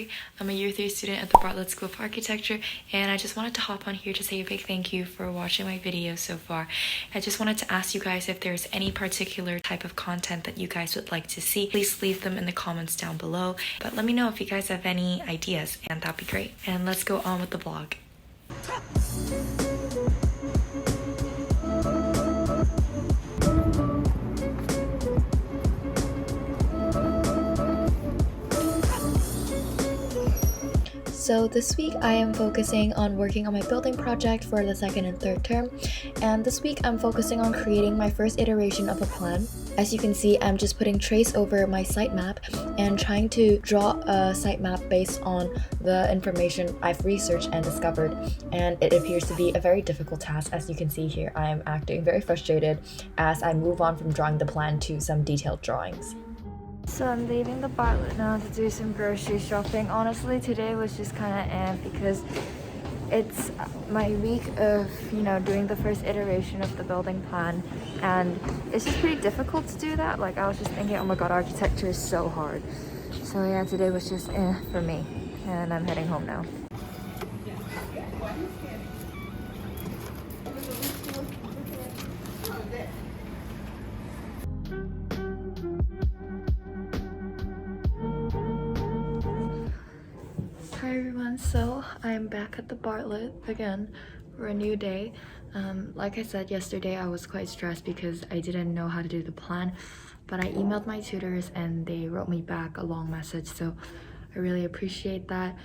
Archi. I'm a Year 3 student at the Bartlett School of Architecture, and I just wanted to hop on here to say a big thank you for watching my video so far. I just wanted to ask you guys if there's any particular type of content that you guys would like to see. Please leave them in the comments down below, but let me know if you guys have any ideas, and that'd be great. And let's go on with the vlog. So this week I am focusing on working on my building project for the second and third term, and this week I'm focusing on creating my first iteration of a plan. As you can see, I'm just putting trace over my site map and trying to draw a site map based on the information I've researched and discovered, and it appears to be a very difficult task. As you can see here, I am acting very frustrated as I move on from drawing the plan to some detailed drawings. So I'm leaving the Bartlett now to do some grocery shopping. Honestly, today was just kind of because it's my week of, doing the first iteration of the building plan, and it's just pretty difficult to do that. Like, I was just thinking, oh my god, architecture is so hard. So yeah, today was just for me, and I'm heading home now. Hi everyone, so I'm back at the Bartlett again for a new day. Like I said yesterday, I was quite stressed because I didn't know how to do the plan, but I emailed my tutors and they wrote me back a long message, so I really appreciate that.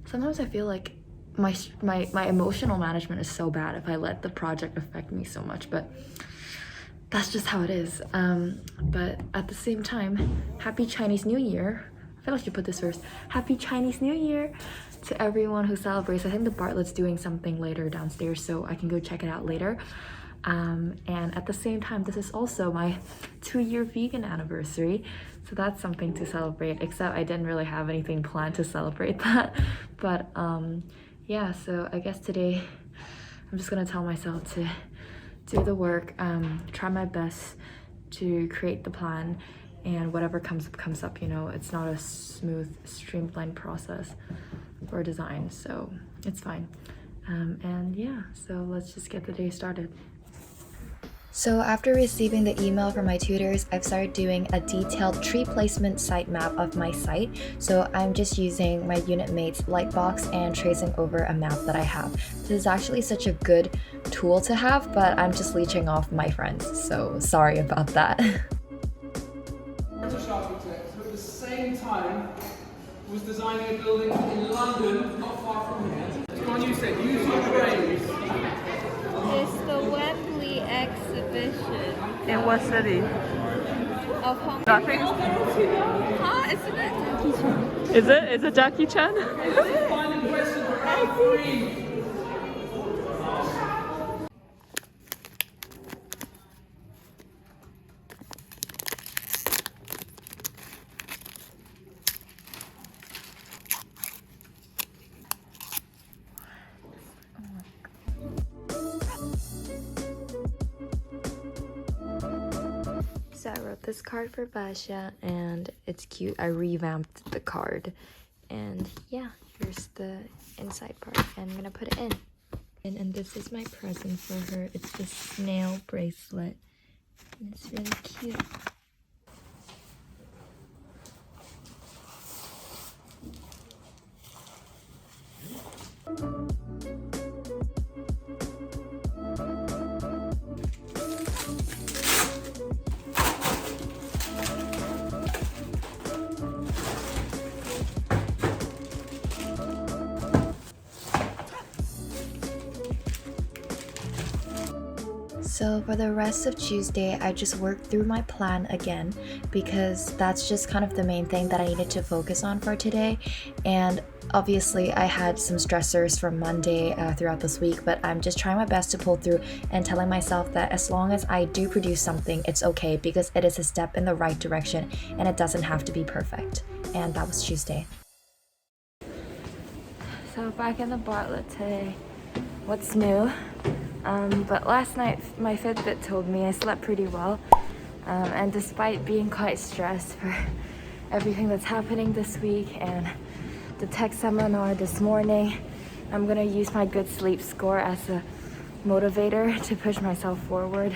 Sometimes I feel like my emotional management is so bad if I let the project affect me so much, but that's just how it is. But at the same time, happy Chinese New Year. I feel like I should put this first. Happy Chinese New Year to everyone who celebrates. I think the Bartlett's doing something later downstairs, so I can go check it out later. And at the same time, this is also my 2-year vegan anniversary, so that's something to celebrate, except I didn't really have anything planned to celebrate that. But yeah, so I guess today I'm just gonna tell myself to do the work, try my best to create the plan, and whatever comes up, it's not a smooth, streamlined process for design, so it's fine. And yeah, so let's just get the day started. So after receiving the email from my tutors, I've started doing a detailed tree placement site map of my site. So I'm just using my unit mate's lightbox and tracing over a map that I have. This is actually such a good tool to have, but I'm just leeching off my friends, so sorry about that. British architect who at the same time was designing a building in London, not far from here. Come on, you said, use your brains. It's the Wembley exhibition. In what city? Of Hong Kong. Nothing. Huh? Isn't it Jackie Chan? Is it? Is it Jackie Chan? Final question for round 3. So I wrote this card for Basha, and it's cute. I revamped the card, and yeah, here's the inside part, and I'm gonna put it in. And this is my present for her. It's this snail bracelet, and it's really cute. So for the rest of Tuesday, I just worked through my plan again because that's just kind of the main thing that I needed to focus on for today. And obviously I had some stressors from Monday throughout this week, but I'm just trying my best to pull through and telling myself that as long as I do produce something, it's okay because it is a step in the right direction and it doesn't have to be perfect. And that was Tuesday. So back in the Bartlett today. What's new? But last night my Fitbit told me I slept pretty well, and despite being quite stressed for everything that's happening this week and the tech seminar this morning. I'm gonna use my good sleep score as a motivator to push myself forward.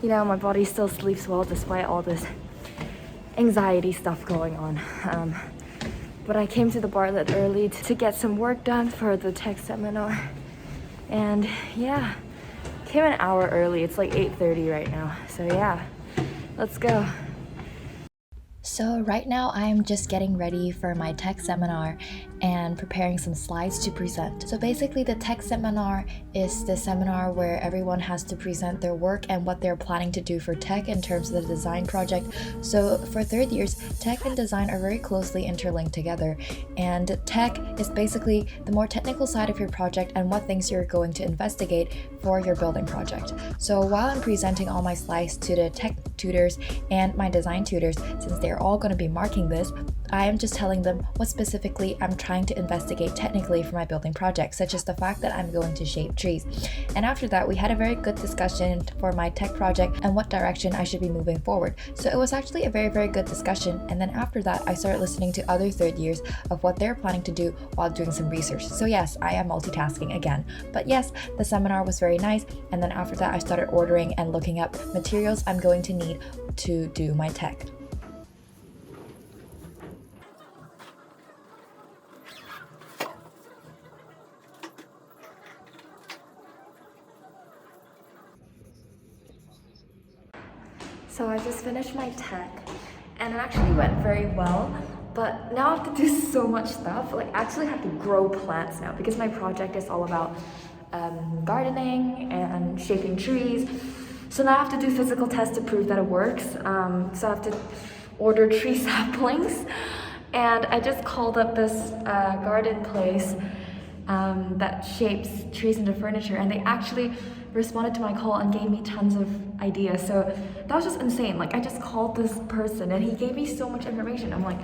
You know, my body still sleeps well despite all this anxiety stuff going on. But I came to the Bartlett early to get some work done for the tech seminar. And yeah, came an hour early. It's like 8:30 right now. So yeah, let's go. So right now I'm just getting ready for my tech seminar and preparing some slides to present. So basically the tech seminar is the seminar where everyone has to present their work and what they're planning to do for tech in terms of the design project. So for third years, tech and design are very closely interlinked together, and tech is basically the more technical side of your project and what things you're going to investigate for your building project. So while I'm presenting all my slides to the tech tutors and my design tutors, since they're all going to be marking this, I am just telling them what specifically I'm trying to investigate technically for my building project, such as the fact that I'm going to shape trees. And after that, we had a very good discussion for my tech project and what direction I should be moving forward. So it was actually a very good discussion. And then after that, I started listening to other third years of what they're planning to do while doing some research. So yes, I am multitasking again. But yes, the seminar was very nice. And then after that, I started ordering and looking up materials I'm going to need to do my tech. So I just finished my tech and it actually went very well, but now I have to do so much stuff. Like I actually have to grow plants now because my project is all about gardening and shaping trees. So now I have to do physical tests to prove that it works. So I have to order tree saplings, and I just called up this garden place that shapes trees into furniture, and they actually responded to my call and gave me tons of ideas. So that was just insane. Like I just called this person and he gave me so much information. I'm like,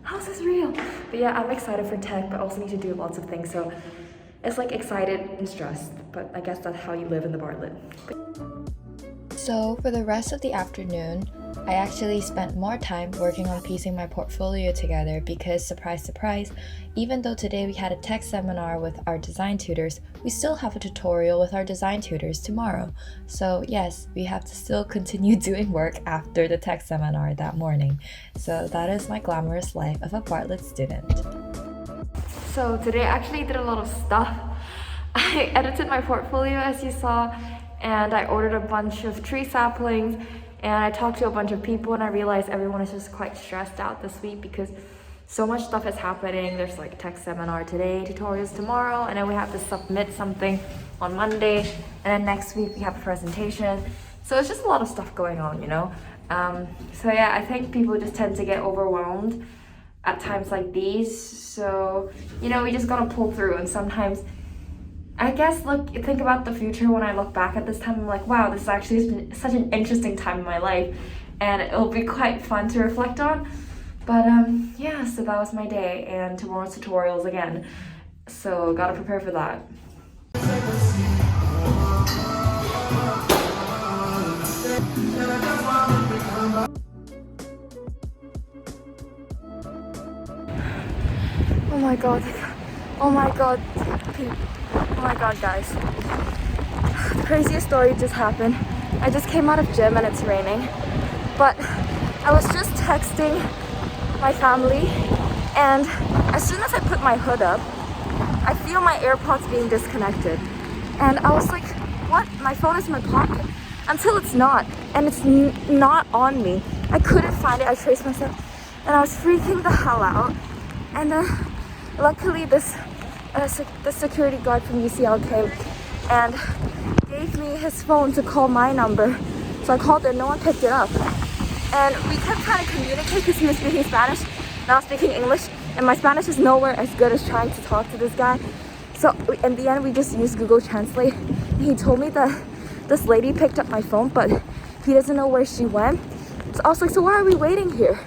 how's this real? But yeah, I'm excited for tech, but also need to do lots of things. So it's like excited and stressed, but I guess that's how you live in the Bartlett. So for the rest of the afternoon, I actually spent more time working on piecing my portfolio together because, surprise, surprise, even though today we had a tech seminar with our design tutors, we still have a tutorial with our design tutors tomorrow. So yes, we have to still continue doing work after the tech seminar that morning. So that is my glamorous life of a Bartlett student. So today I actually did a lot of stuff. I edited my portfolio as you saw, and I ordered a bunch of tree saplings, and I talked to a bunch of people, and I realized everyone is just quite stressed out this week because so much stuff is happening. There's like tech seminar today, tutorials tomorrow, and then we have to submit something on Monday, and then next week we have a presentation. So it's just a lot of stuff going on, you know? So yeah, I think people just tend to get overwhelmed at times like these. So, you know, we just gotta pull through, and sometimes I guess think about the future. When I look back at this time, I'm like, wow, this actually has been such an interesting time in my life, and it'll be quite fun to reflect on. But yeah, so that was my day, and tomorrow's tutorials again, so gotta prepare for that. Oh my god, oh my god, oh my god guys, the craziest story just happened. I just came out of gym and it's raining, but I was just texting my family, and as soon as I put my hood up, I feel my AirPods being disconnected, and I was like, what? My phone is in my pocket, until it's not, and it's not on me. I couldn't find it. I traced myself, and I was freaking the hell out. And then luckily this the security guard from UCL came and gave me his phone to call my number. So I called it, no one picked it up. And we kept trying to communicate because he was speaking Spanish and I was speaking English, and my Spanish is nowhere as good as trying to talk to this guy. So in the end we just used Google Translate. He told me that this lady picked up my phone, but he doesn't know where she went. So I was like, so why are we waiting here?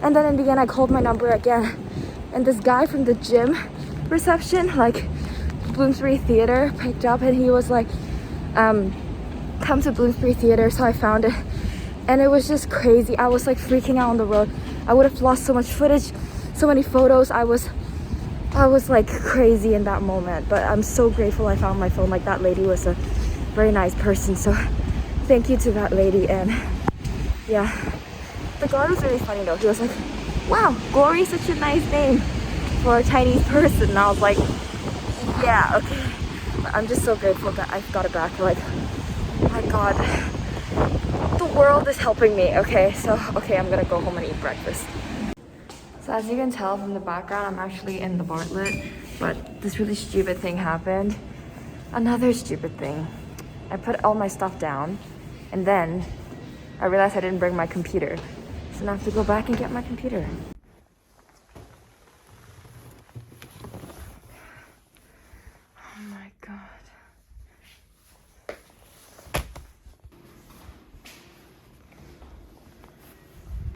And then in the end I called my number again, and this guy from the gym reception, like Bloomsbury Theatre, picked up, and he was like, come to Bloomsbury Theatre. So I found it, and it was just crazy. I was like freaking out on the road. I would have lost so much footage, so many photos. I was I was like crazy in that moment, but I'm so grateful I found my phone. Like, that lady was a very nice person, so thank you to that lady. And yeah, the guard was really funny though. He was like, wow, Glory is such a nice name for a Chinese person. And I was like, yeah, okay. But I'm just so grateful that I got it back. Like, oh my god, the world is helping me. Okay, so okay, I'm gonna go home and eat breakfast. So as you can tell from the background, I'm actually in the Bartlett, but this really stupid thing happened. Another stupid thing. I put all my stuff down, and then I realized I didn't bring my computer. So now I have to go back and get my computer. Oh my god.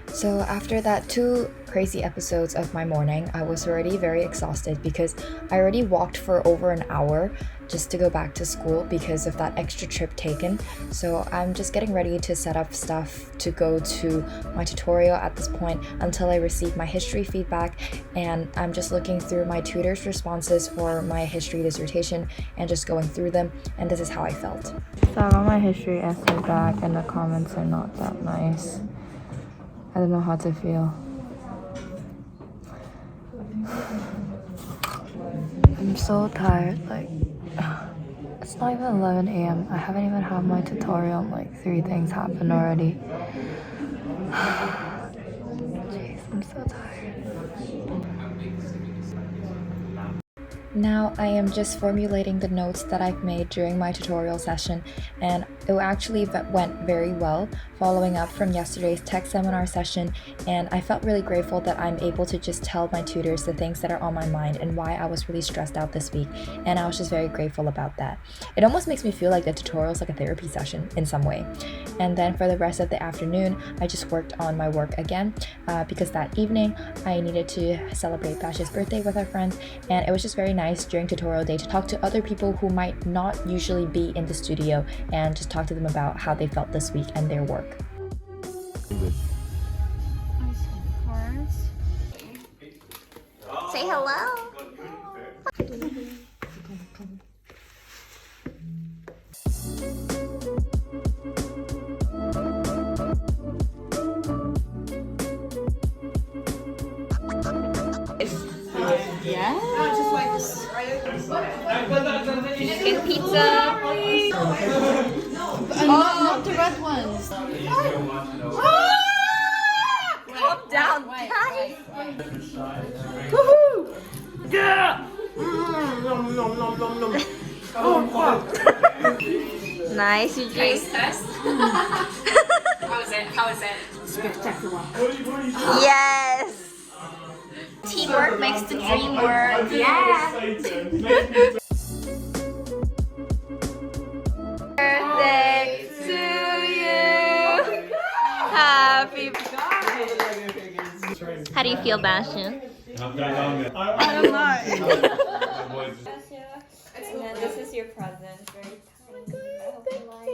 So after that 2 crazy episodes of my morning, I was already very exhausted because I already walked for over an hour just to go back to school because of that extra trip taken. So I'm just getting ready to set up stuff to go to my tutorial at this point until I receive my history feedback, and I'm just looking through my tutor's responses for my history dissertation and just going through them, and this is how I felt. So I got my history essay back and the comments are not that nice. I don't know how to feel. I'm so tired, like, it's not even 11 a.m. I haven't even had my tutorial and like 3 things happened already. Jeez, I'm so tired. Now I am just formulating the notes that I've made during my tutorial session, and it actually went very well following up from yesterday's tech seminar session, and I felt really grateful that I'm able to just tell my tutors the things that are on my mind and why I was really stressed out this week, and I was just very grateful about that. It almost makes me feel like the tutorial is like a therapy session in some way. And then for the rest of the afternoon, I just worked on my work again because that evening I needed to celebrate Bash's birthday with our friends, and it was just very nice during tutorial day to talk to other people who might not usually be in the studio and just talk to them about how they felt this week and their work. Say hello. Yeah. Chicken pizza. Not the red ones. Calm down, guys. Yeah! Nice, you drink. Test. How is it? How is it? Spectacular. Yes. Teamwork makes the dream work. Yeah. Birthday to you. Happy birthday. How do you feel, Bastion? I don't know. And then this is your present. Very tiny. I hope you like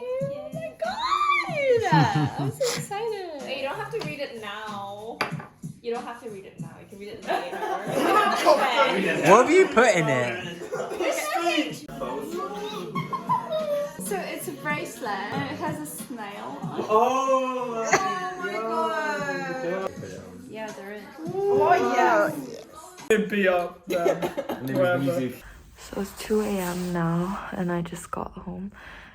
it. I'm so excited. Hey, you don't have to read it now. You don't have to read it now. You can read it later. What have you put in it? So it's a bracelet and it has a snail on it. Oh my god. Yeah, there is. Oh, yeah. Be up there. So it's 2 a.m. now, and I just got home,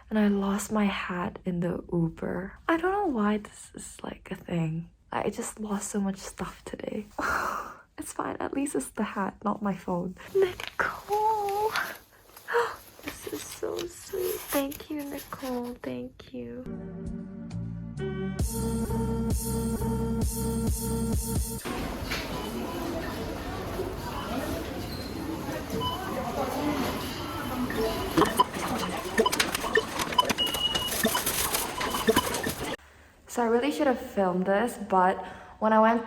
and I lost my hat in the Uber. I don't know why this is like a thing. I just lost so much stuff today. It's fine, at least it's the hat, not my phone. Nicole! This is so sweet. Thank you, Nicole. Thank you. So I really should have filmed this, but when I went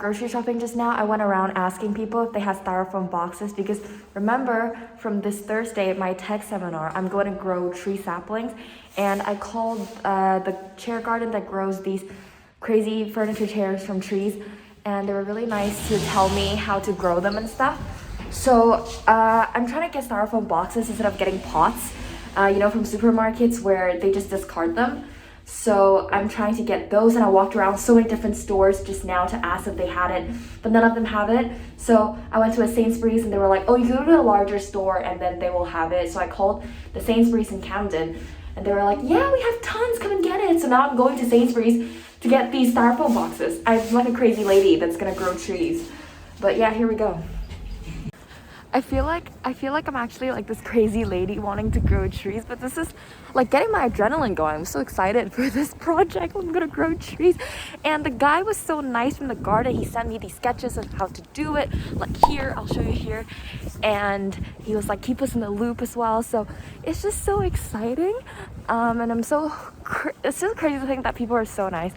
grocery shopping just now, I went around asking people if they had styrofoam boxes, because remember from this Thursday at my tech seminar, I'm going to grow tree saplings, and I called the chair garden that grows these crazy furniture chairs from trees, and they were really nice to tell me how to grow them and stuff. So I'm trying to get styrofoam boxes instead of getting pots, you know, from supermarkets where they just discard them. So I'm trying to get those, and I walked around so many different stores just now to ask if they had it, but none of them have it. So I went to a Sainsbury's and they were like, oh, you go to a larger store and then they will have it. So I called the Sainsbury's in Camden and they were like, yeah, we have tons, come and get it. So now I'm going to Sainsbury's to get these styrofoam boxes. I'm like a crazy lady that's gonna grow trees. But yeah, here we go. I feel like I'm actually like this crazy lady wanting to grow trees, but this is like getting my adrenaline going. I'm so excited for this project. I'm gonna grow trees. And the guy was so nice from the garden. He sent me these sketches of how to do it. Like here, I'll show you here. And he was like, keep us in the loop as well. So it's just so exciting. And it's so crazy to think that people are so nice.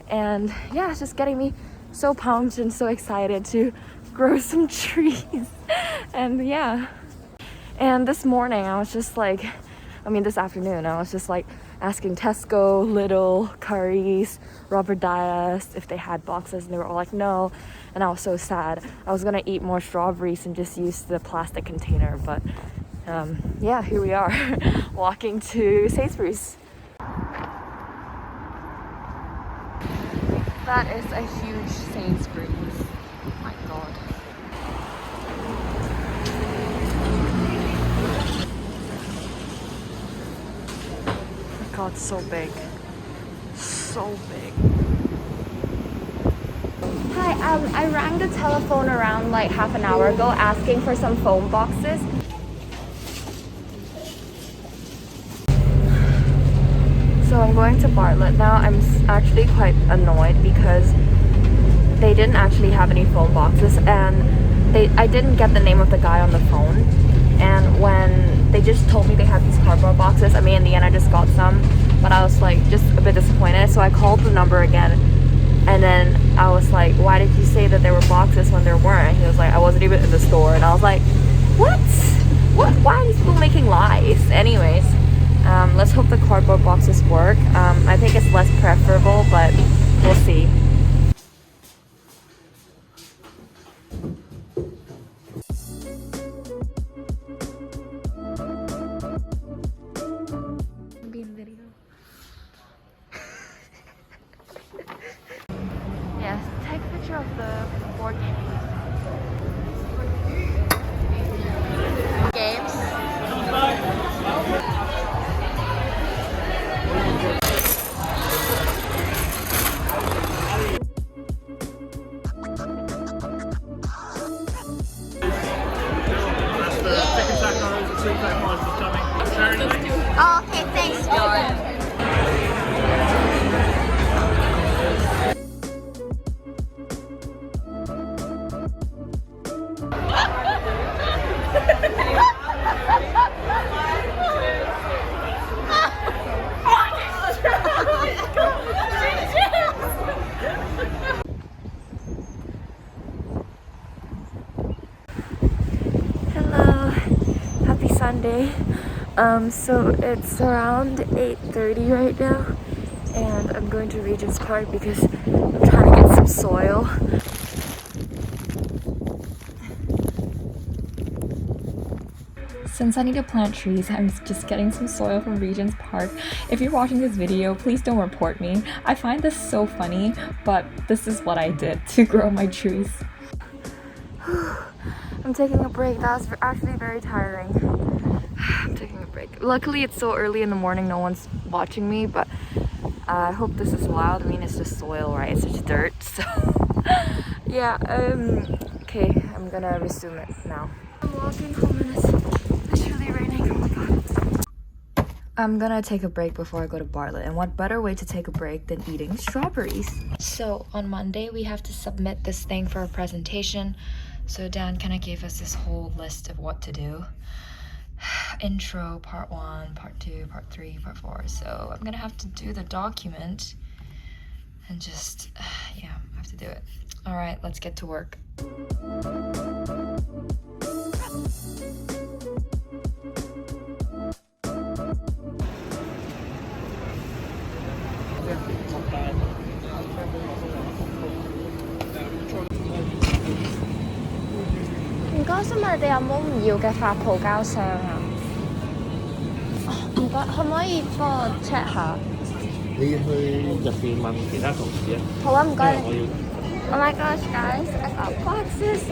And yeah, it's just getting me so pumped and so excited to grow some trees. And yeah, and this morning I was just like, this afternoon I was just like asking Tesco, Lidl, Currys, Robert Dias if they had boxes, and they were all like no. And I was so sad. I was gonna eat more strawberries and just use the plastic container, but yeah, here we are walking to Sainsbury's. That is a huge Sainsbury's. Oh my god. God, so big. So big. Hi, I rang the telephone around like half an hour ago asking for some foam boxes. So I'm going to Bartlett now. I'm actually quite annoyed because they didn't actually have any foam boxes, and I didn't get the name of the guy on the phone. And when they just told me they had these cardboard boxes, in the end I just got some, but I was like just a bit disappointed. So I called the number again, and then I was like, why did you say that there were boxes when there weren't? He was like, I wasn't even in the store. And I was like, what? Why are these people making lies? Anyways, let's hope the cardboard boxes work. I think it's less preferable, but we'll see. Yes, take a picture of the board game. Games. Oh, okay, thanks, George. Hello, happy Sunday. So it's around 8:30 right now, and I'm going to Regent's Park because I'm trying to get some soil. Since I need to plant trees, I'm just getting some soil from Regent's Park. If you're watching this video, please don't report me. I find this so funny, but this is what I did to grow my trees. I'm taking a break. That was actually very tiring. I'm taking a break. Luckily, it's so early in the morning, no one's watching me, but I hope this is loud. It's just soil, right? It's just dirt, so yeah, okay, I'm gonna resume it now. I'm walking home and it's literally raining. Oh my god. I'm gonna take a break before I go to Bartlett, and what better way to take a break than eating strawberries? So on Monday, we have to submit this thing for a presentation. So Dan kind of gave us this whole list of what to do. Intro, part 1, part 2, part 3, part 4. So I'm gonna have to do the document and just, yeah, I have to do it. All right, let's get to work. 該，想問你哋有冇唔要嘅發泡膠箱啊？唔該，可唔可以幫我 check 下？你去入邊問其他同事啊。好啊，唔該你。我要。Oh my gosh, guys, I got boxes.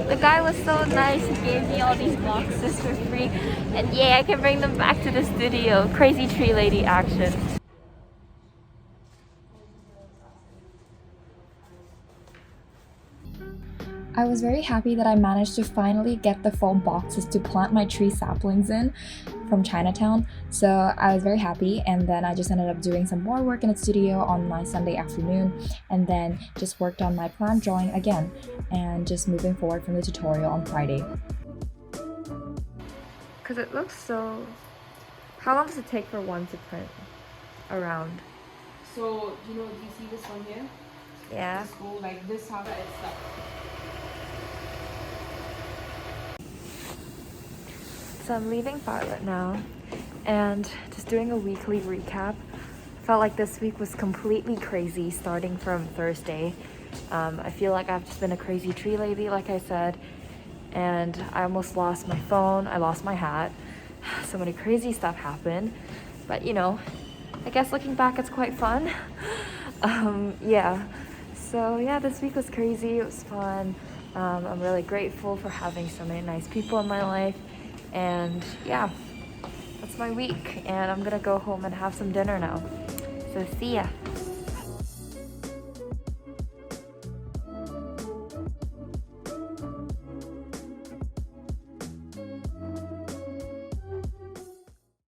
The guy was so nice. He gave me all these boxes for free. And yeah, I can bring them back to the studio. Crazy tree lady action. I was very happy that I managed to finally get the foam boxes to plant my tree saplings in from Chinatown. So I was very happy, and then I just ended up doing some more work in the studio on my Sunday afternoon, and then just worked on my plant drawing again and just moving forward from the tutorial on Friday. Because it looks so... How long does it take for one to print around? So, do you see this one here? Yeah. This go like this, how that it's like. So I'm leaving Bartlett now and just doing a weekly recap. Felt like this week was completely crazy starting from Thursday. I feel like I've just been a crazy tree lady, like I said, and I almost lost my phone, I lost my hat. So many crazy stuff happened, but I guess looking back it's quite fun. Yeah, so yeah, this week was crazy, it was fun. I'm really grateful for having so many nice people in my life. And yeah, that's my week, and I'm gonna go home and have some dinner now. So see ya.